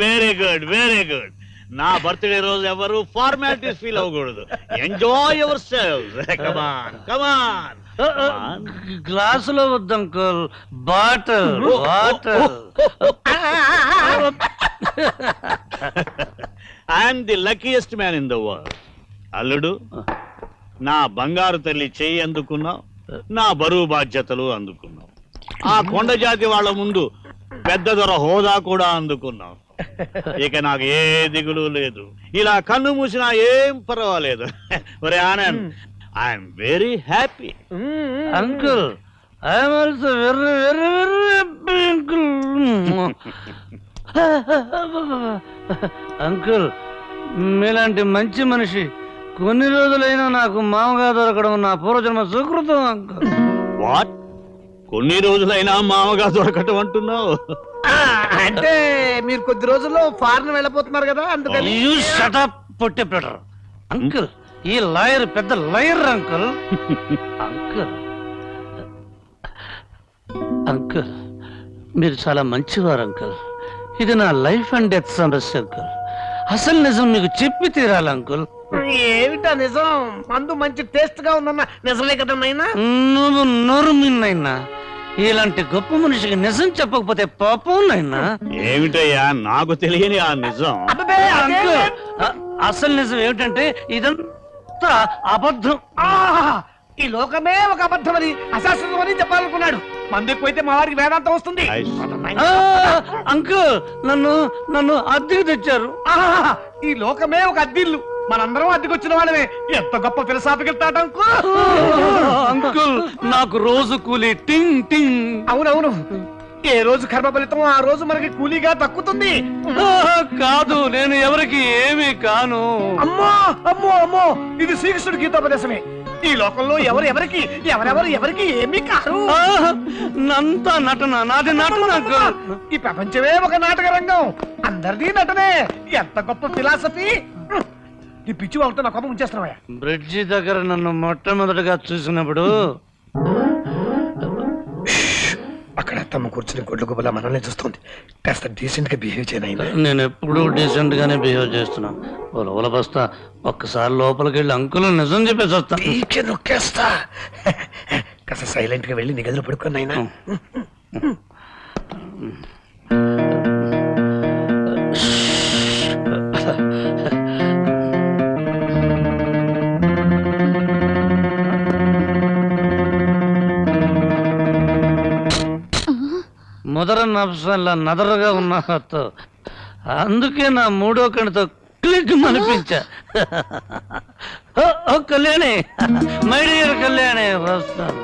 Very good very good. నా birthday రోజు ఎవరు ఫార్మాలిటీస్ ఫీల్ అవ్వకూడదు. Enjoy yourself. Come on come on. గ్లాసులో వద్దు uncle, bottle water. I'm the luckiest man in the world. అల్లుడు, నా బంగారు తల్లి చెయ్యి అందుకున్నావు, నా బరువు బాధ్యతలు అందుకున్నావు. ఆ కొండ జాతి వాళ్ళ ముందు పెద్ద దొర హోదా కూడా అందుకున్నావు. ఇక నాకు ఏ దిగులు లేదు. ఇలా కన్ను మూసినా ఏం పర్వాలేదు. ఒరే Anand, I'm very happy. Uncle, I'm also very very very happy uncle. Uncle, మీలాంటి మంచి మనిషి కొన్ని రోజులైనా నాకు మామగా దొరకడం నా పూర్వజన్మ సుకృతం అంకుల్. వాట్? కొన్ని రోజులైనా మామగా దొరకటం అంటున్నావు? అంటే మీరు కొద్ది రోజుల్లో ఫారెన్ వెళ్ళిపోతున్నారు కదా, అందుకని. అంకుల్, ఈ లాయర్ పెద్ద లాయర్ అంకుల్. అంకుల్ అంకుల్ మీరు చాలా మంచివారు అంకుల్. ఇది నా లైఫ్ అండ్ డెత్ సమస్య అంకుల్. అసలు నిజం మీకు చెప్పి తీరాలి అంకుల్. ఏమిటా నిజం? మందు మంచి టేస్ట్ గా ఉందన్న నిజమే కదా నాయనా? నువ్వు నోరు మిన్నైనా ఇలాంటి గొప్ప మనిషికి నిజం చెప్పకపోతే పాపం నాయనా. ఏమిటయ్యా నాకు తెలియని ఆ నిజం? అంకుల్, అసలు నిజం ఏమిటంటే ఇదంతా అబద్ధం. ఈ లోకమే ఒక అబద్ధం అని, అశాస్త్రం అని చెప్పాలనుకున్నాడు. మందు ఎక్కువైతే మా వారికి వేదాంతం వస్తుంది. అంకుల్, నన్ను నన్ను అద్దెకు తెచ్చారు. ఈ లోకమే ఒక అద్దిల్లు, మనందరం అద్దెకొచ్చిన వాళ్ళమే. ఎంత గొప్ప ఫిలసాఫికల్ థాట్ అంకుల్. అంకుల్, నాకు రోజు కూలి టింగ్ టింగ్. అవునవును, ఏ రోజు కర్మ ఫలితం ఆ రోజు మనకి కూలీగా దక్కుతుంది. కాదు, నేను ఎవరికి ఏమీ కాను. అమ్మో అమ్మో అమ్మో, ఇది శ్రీకృష్ణుడి గీతోపదేశమే. ఈ లోకంలో ఎవరెవరికి ఎవరెవరికి ఏమీ కాదు. నంతా నటన, నాది నటన అంకుల్. ఈ ప్రపంచమే ఒక నాటక రంగం, అందరిది నటనే. ఎంత గొప్ప ఫిలాసఫీ. ఈ పిచ్చి వాళ్ళతో నా కోపం ఉంచేస్తున్నావా? బ్రిడ్జి దగ్గర నన్ను మొట్టమొదటిగా చూసినప్పుడు అక్కడ తమ కూర్చుని గొడ్లు గుబలా మనల్ని చూస్తుంది. కాస్త డీసెంట్ గా బిహేవ్ చేయనైనా. నేను ఎప్పుడు డీసెంట్ గానే బిహేవ్ చేస్తున్నాను. లోపల బస్తా, ఒక్కసారి లోపలికి వెళ్ళి అంకుల్ నిజం చెప్పేసి వస్తా. నొక్కేస్తా. కాస్త సైలెంట్ గా వెళ్ళి నీ గదిలో పడుకున్నాయినా. మొదర నఫ్సల్లా నదరగా ఉన్న అందుకే నా మూడో కణితో క్లిక్ అనిపించా. కళ్యాణి, మై డియర్ కళ్యాణి, వస్తాను.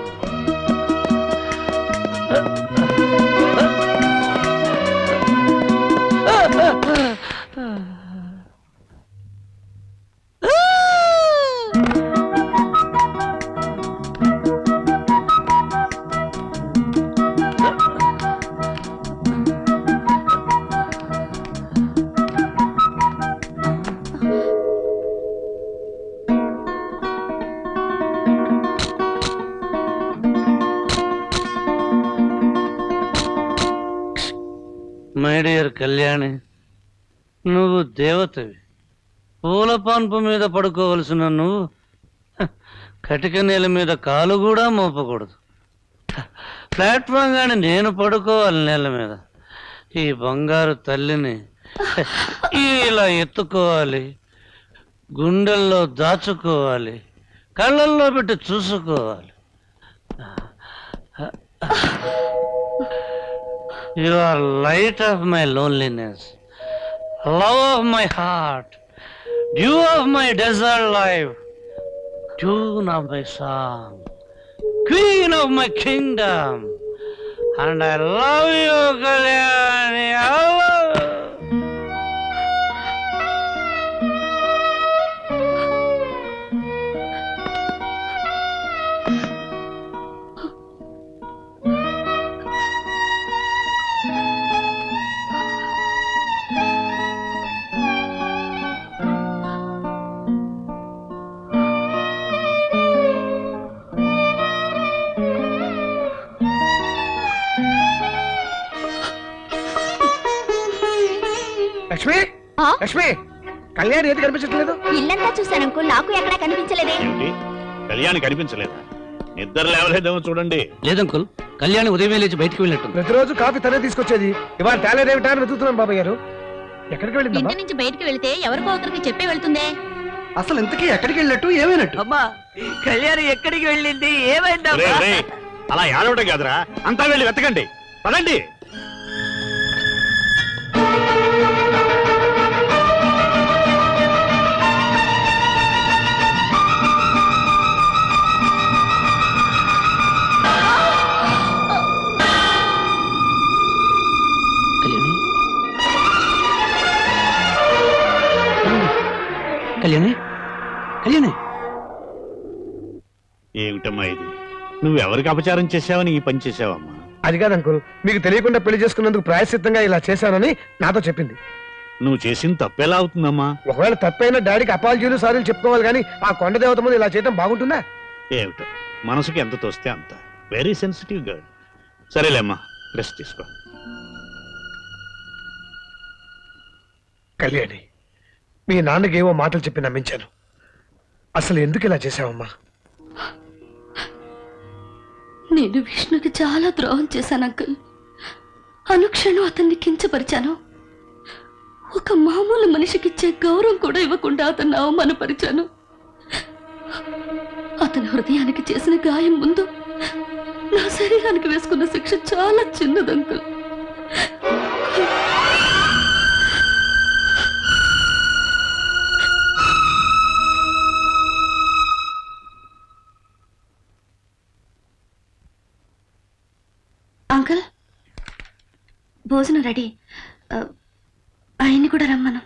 మై డియర్ కళ్యాణి, నువ్వు దేవతవి. పూల పాన్పు మీద పడుకోవలసిన నువ్వు కటిక నేల మీద కాలు కూడా మోపకూడదు. ప్లాట్ఫామ్ గాని నేను పడుకోవాలి నేల మీద. ఈ బంగారు తల్లిని ఇలా ఎత్తుకోవాలి, గుండెల్లో దాచుకోవాలి, కళ్ళల్లో పెట్టి చూసుకోవాలి. You are light of my loneliness, love of my heart, dew of my desert life, tune of my song, queen of my kingdom, and I love you, Kalyani. I love you. Lakshmi Lakshmi Kalyan ఏది కనిపించట్లేదు. ఇల్లంతా చూశాను uncle, నాకు ఎక్కడా కనిపించలేదే. ఏమిటి కళ్యాణి కనిపించలేదా? నిద్ర లేవలేదేమో చూడండి. లేదంకుల్, కళ్యాణి ఉదయమే లేచి బయటికి వెళ్ళినట్టు. ప్రతిరోజు కాఫీ తనే తీసుకొచ్చేది, ఇవాళ తేలేదేమిటా అని వెతుకుతున్నాను బాబాయ్ గారు. ఎక్కడికి వెళ్ళింది? ఇంటి నుంచి బయటికి వెళితే ఎవరికో ఒకరికి చెప్పే వెళ్తుందే. అసలు ఇంతకీ ఎక్కడికి వెళ్ళినట్టు ఏమైనట్టు? అమ్మా కళ్యాణి ఎక్కడికి వెళ్ళింది, ఏమైందా? ఒరేయ్, ఒరేయ్, అలా ఏడవడం కాదురా, అంతా వెళ్ళి వెతకండి, పదండి. కళ్యాణి, కళ్యాణి, ఏమిటమ్మా ఇది? నువ్వెవరికి అపచారం చేసావని ఈ పని చేసావమ్మా? అది కాదు అంకుల్, మీకు తెలియకుండా పెళ్లి చేసుకున్నందుకు ప్రాయశ్చిత్తంగా ఇలా చేశానని నాతో చెప్పింది. నువ్వు చేసిన తప్పేలా అవుతుందమ్మా? ఒకవేళ తప్పైనా డాడీకి అపాలజీలు సారీలు చెప్పుకోవాలి కానీ ఆ కొండ దేవత ముందు ఇలా చేయడం బాగుంటుందా? ఏమిటో, మనసుకి ఎంత తోస్తే అంత. Very sensitive girl. సరేలేమ్మా, రెస్ట్ తీసుకో. కళ్యాణి, మీ నాన్నకి ఏవో మాటలు చెప్పి నమ్మించాను. అసలు ఎందుకు ఇలా చేశావమ్మా? నేను విష్ణుకి చాలా ద్రోహం చేశాను అంకుల్. అనుక్షణం అతన్ని కించపరిచాను. ఒక మామూలు మనిషికిచ్చే గౌరవం కూడా ఇవ్వకుండా అతన్ని అవమానపరిచాను. అతని హృదయానికి చేసిన గాయం ముందు నా శరీరానికి వేసుకున్న శిక్ష చాలా చిన్నది అంకుల్. అంకుల్, భోజనం రెడీ, ఆయన్ని కూడా రమ్మను.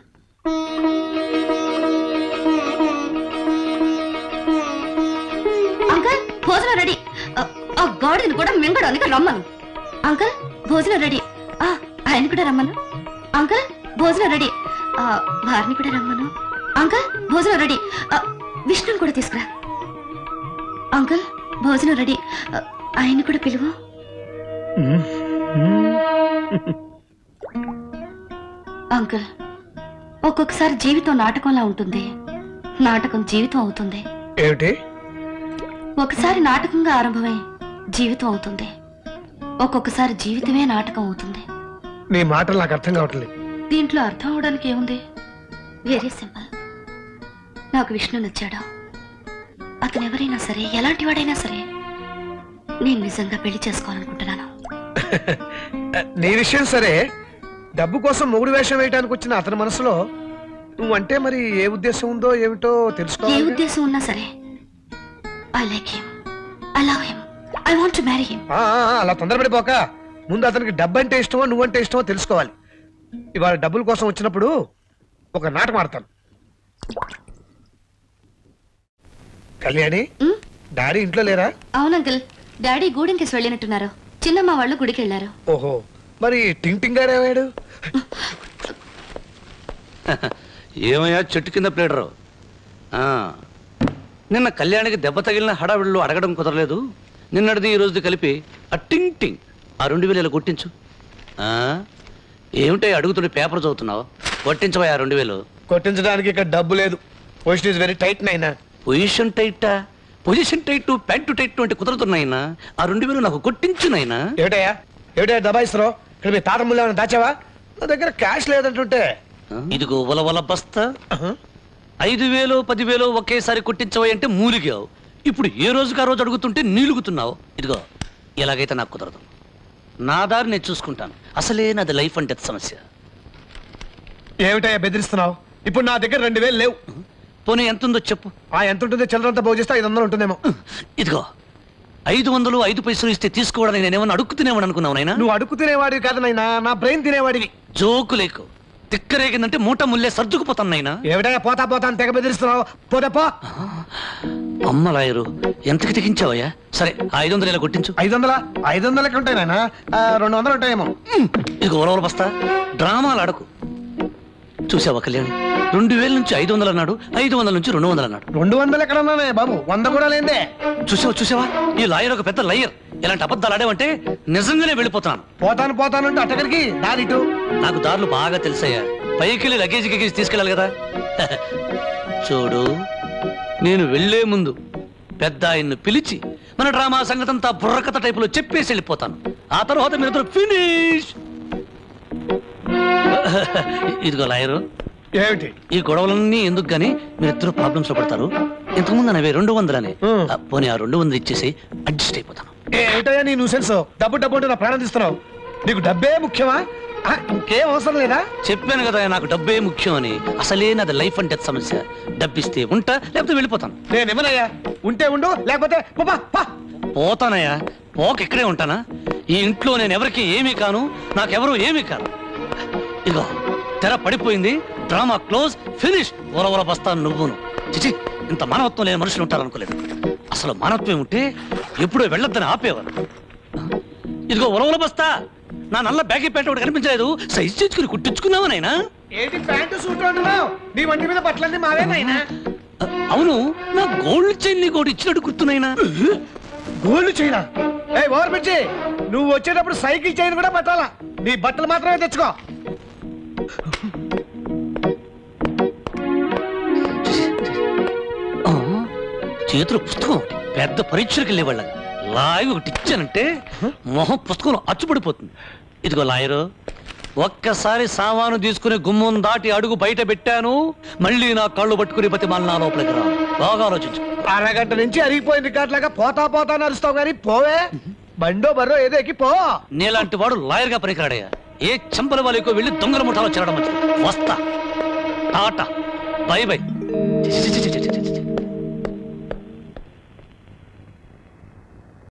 అంకుల్, భోజనం రెడీ, ఆ గాడిని కూడా మింగడానికి రమ్మను. అంకుల్, భోజనం రెడీ, ఆయన్ని కూడా రమ్మను. అంకుల్, భోజనం రెడీ, వారిని కూడా రమ్మను. అంకుల్, భోజనం రెడీ, విష్ణుని కూడా తీసుకురా. అంకుల్, భోజనం రెడీ, ఆయన్ని కూడా పిలువు. అంకుల్, ఒక్కొక్కసారి జీవితం నాటకంలా ఉంటుంది, నాటకం జీవితం అవుతుంది. ఏమిటి? ఒకసారి నాటకంగా ఆరంభమై జీవితం అవుతుంది, ఒక్కొక్కసారి జీవితమే నాటకం అవుతుంది. నీ మాటలు నాకు అర్థం కావట్లేదు. దీంట్లో అర్థం అవడానికి ఏముంది? Very simple. నాకు విష్ణు నచ్చాడు. అతను ఎవరైనా సరే, ఎలాంటి వాడైనా సరే, నేను నిజంగా పెళ్లి చేసుకోవాలనుకుంటున్నాను. నీ విషయం సరే, డబ్బు కోసం మొగుడు వేషం వేయడానికి వచ్చిన అతని మనసులో నువ్వంటే మరి ఏ ఉద్దేశం ఉందో ఏమిటో తెలుసుకో. ఏ ఉద్దేశం ఉన్నా సరే, I like him, I love him, I want to marry him. అలా తొందరపడిపోక ముందు అతనికి డబ్బు అంటే ఇష్టమో నువ్వంటే ఇష్టమో తెలుసుకోవాలి. ఇవాళ డబ్బుల కోసం వచ్చినప్పుడు ఒక నాటకం ఆడతాను. కళ్యాణి, డాడీ ఇంట్లో లేరా? అవును అంకుల్, డాడీ గూడెంకేసి వెళ్ళినట్టున్నారు. చిన్నమ్మ వాళ్ళు గుడికి వెళ్ళారు. ఓహో, మరి టింగ్ టింగ్ గారు ఏమయ్యాడు? ఏమయ్యా చెట్టు కింద ప్లేడరు? నిన్న కళ్యాణికి దెబ్బ తగిలిన హడావిడిలో అడగడం కుదరలేదు. నిన్నటిది ఈ రోజుది కలిపి ఆ టింగ్ టింగ్ ఆ 2000 కొట్టించు. ఏమిటో అడుగుతుండే పేపర్ చదువుతున్నావు? కొట్టించవా 2000. కొట్టించడానికి ఇక్కడ డబ్బు లేదు. పొజిషన్ ఇస్ వెరీ టైట్ నైనా. పొజిషన్ టైటా? పొజిషన్ టైట్, ప్యాంటు టైట్ అంటే కుదరతున్నాయినా. ఆ 2000 నాకు కొట్టించునైనా. ఏమిటయ్యా ఏమిటయ్యా దబాయిస్తున్నావు? ఇక్కడ మీ తాత ముళ్ళు ఏమైనా దాచావా? నా దగ్గర క్యాష్ లేదంటుంటే. ఇదిగో వల బస్తా. 5000 10,000 ఒకేసారి కొట్టించవా అంటే మూలిగావు. ఇప్పుడు ఏ రోజుకి ఆ రోజు అడుగుతుంటే నీలుగుతున్నావు. ఇదిగో ఎలాగైతే నాకు కుదరదు. నా దారి నేను చూసుకుంటాను. అసలే నాది లైఫ్ అండ్ డెత్ సమస్య. ఏమిటయ్యా బెదిరిస్తున్నావు? ఇప్పుడు నా దగ్గర 2000 లేవు. పోనీ ఎంత ఉందో చెప్పు. ఎంత ఉంటుందో చిల్లరంతా బాగు చేస్తే 500 ఉంటుందేమో. ఇదిగో 500 5 పైసలు ఇస్తే తీసుకోవడానికి నేనేమన్నా అడుక్కుతునేవాడు అనుకున్నావు నాయనా? నువ్వు అడుగు తినేవాడివి కాదు నాయనా, నా బ్రెయిన్ తినేవాడివి. జోకు లేకు. తిక్కరేగిందంటే మూట ముల్లే సర్దుకుపోతాను నాయనా. ఏమిటయ్యా పోతా పోతా అని తెగ బెదిరిస్తున్నావు? పోతే పో. అమ్మ లాయరు ఎంతకి తెగించావయ్యా? సరే 500 ఇలా కొట్టించు. 500 ఉంటాయి నాయనా, 200 ఉంటాయేమో. ఇదిగో ఒలవల బస్తా. డ్రామాలు ఆడకు. చూసావా కళ్యాణ్, 2000 నుంచి 500 అన్నాడు, 500 నుంచి 200 అన్నాడు. 200 ఎక్కడ ఉన్నానే బాబు, 100 కూడా లేదే. చూసావా ఈ లాయర్ ఒక పెద్ద లయర్. ఇలాంటి అబద్ధాలు ఆడేవంటే నిజంగానే వెళ్ళిపోతున్నాను. పోతాను అంటే అటగరికి దారిటు. నాకు దారులు బాగా తెలుసయ్యా. పైకి వెళ్ళి లగేజ్ గిగేజ్ తీసుకెళ్ళాలి కదా. చూడు, నేను వెళ్లే ముందు పెద్ద ఆయన్ను పిలిచి మన డ్రామా సంగతంతా బుర్రకథ టైపులో చెప్పేసి వెళ్ళిపోతాను. ఆ తర్వాత మీరు ఫినిష్. ఇదిగో లాయరు, ఏమిటి ఈ గొడవలన్నీ ఎందుకు గానీ మీరిద్దరు ప్రాబ్లమ్స్ లో పడతారు. ఇంతకుముందు అనవే 200 పోనీ ఆ 200 ఇచ్చేసి అడ్జస్ట్ అయిపోతాను. ఏమిటయ్యా నీ న్యూసెన్స్? డబ్బు డబ్బు అంటే నా ప్రాణం తీస్తున్నావు. నీకు డబ్బే ముఖ్యమా? ఇంకేం అవసరం లేదా? చెప్పాను కదా నాకు డబ్బే ముఖ్యం అని. అసలే నాది లైఫ్ అండ్ డెత్ సమస్య. డబ్బిస్తే ఉంటా, లేకపోతే వెళ్ళిపోతాను. నేనేమనయ్యా, ఉంటే ఉండు, లేకపోతే పోతానయ్యా. పోక ఇక్కడే ఉంటానా? ఈ ఇంట్లో నేను ఎవరికి ఏమీ కాను, నాకెవరు ఏమీ కాను. ఇదిగో తెర పడిపోయింది, డ్రామా క్లోజ్, ఫినిష్. ఓల బస్తాను నువ్వును. చిచి, ఇంత మానవత్వం లేని మనుషులు ఉంటారనుకోలేదు. అసలు మానవత్వం ఉంటే ఎప్పుడూ వెళ్ళొద్దని ఆపేవారు. ఇదిగో ఒలవల బస్తా, నా నల్ల బ్యాగీ ప్యాంట్ ఒకటి కనిపించలేదు, సైజ్ చేసుకుని కుట్టించుకున్నావా నాయనా? ఏంటి ప్యాంటు సూట్ అంటున్నావు? నీ వంటి మీద బట్టలన్నీ మావేనాయినా? అవును, నా గోల్డ్ చైన్ నీకు ఒకటి ఇచ్చినట్టు గుర్తున్నాయినా? గోల్డ్ చైనా? ఏ ఓవర్ పిచ్చి, నువ్వు వచ్చేటప్పుడు సైకిల్ చైన్ కూడా పట్టాలా? నీ బట్టలు మాత్రమే తెచ్చుకో. చేతులు పుస్తకం, పెద్ద పరీక్షలకు వెళ్ళేవాళ్ళం. లాయ్ ఒకటి ఇచ్చానంటే మొహం పుస్తకంలో అచ్చుపడిపోతుంది. ఇదిగో లాయరు, ఒక్కసారి సామాను తీసుకుని గుమ్మం దాటి అడుగు బయట పెట్టాను, మళ్ళీ నా కళ్ళు పట్టుకుని ప్రతి మళ్ళీ నా లోపలికి రా. బాగా ఆలోచించు. అరగంట నుంచి అరిగిపోయిన రికార్డులాగా పోతా నడుస్తావు కానీ పోవే. బండో బర్రో ఏదో ఎక్కి పో. నీలాంటి వాడు లాయర్ గా పనికిరాడయ్యా. ఏ చంపల వాళ్ళకో వెళ్ళి దొంగల ముఠాలో చేరడం మంచిది. వస్తా, టాటా, బై బై.